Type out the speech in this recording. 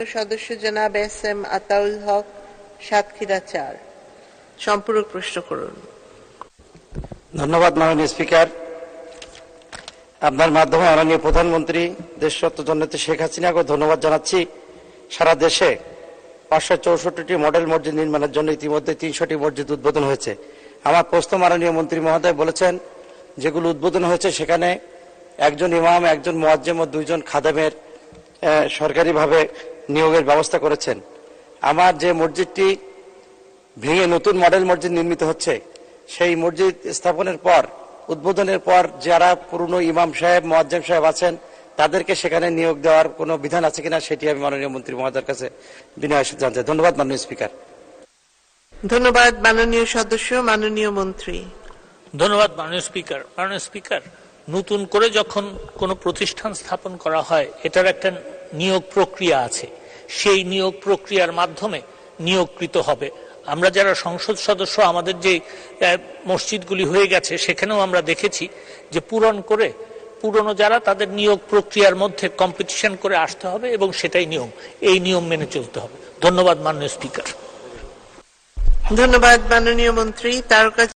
সদস্য জনাব এস.এম. আতাউল হক, সাতক্ষীরা ৪। সম্পূরক প্রশ্ন করুন। ধন্যবাদ মাননীয় স্পিকার। আপনার মাধ্যমে মাননীয় প্রধানমন্ত্রী দেশরত্ন জননেত্রী শেখ হাসিনাকে ধন্যবাদ জানাচ্ছি। সারা দেশে 564টি মডেল মসজিদ নির্মাণের জন্য ইতিমধ্যে 300টি মসজিদ উদ্বোধন হয়েছে। আমার প্রশ্ন মাননীয় মন্ত্রী মহোদয় বলেছেন যেগুলো উদ্বোধন হয়েছে সেখানে একজন ইমাম, একজন মুয়াজ্জিম ও 2 জন খাদেমের সরকারিভাবে নিয়োগের ব্যবস্থা করেছেন। আমার যে মসজিদটি ভেঙে নতুন মডেল মসজিদ নির্মিত হচ্ছে, সেই মসজিদ স্থাপনের পর, উদ্বোধনের পর যারা পুরনো ইমাম সাহেব, মুয়াজ্জিম সাহেব আছেন তাদেরকে সেখানে নিয়োগ দেওয়ার কোনো বিধান আছে কিনা সেটি আমি মাননীয় মন্ত্রী মহোদয়ের কাছে বিনয়ের সাথে জানতে চাই। ধন্যবাদ মাননীয় স্পিকার। ধন্যবাদ মাননীয় সদস্য। মাননীয় মন্ত্রী। ধন্যবাদ মাননীয় স্পিকার। মাননীয় স্পিকার, নতুন করে যখন কোনো প্রতিষ্ঠান স্থাপন করা হয় এটার একটা নিয়োগ প্রক্রিয়া আছে, সেই নিয়োগ প্রক্রিয়ার মাধ্যমে নিয়োগকৃত হবে। আমরা যারা সংসদ সদস্য, আমাদের যে মসজিদগুলি হয়ে গেছে সেখানেও আমরা দেখেছি যে পুরনো যারা তাদের নিয়োগ প্রক্রিয়ার মধ্যে কম্পিটিশন করে আসতে হবে এবং সেটাই নিয়ম, এই নিয়ম মেনে চলতে হবে। ধন্যবাদ মাননীয় স্পিকার। ধন্যবাদ মাননীয় মন্ত্রী। তার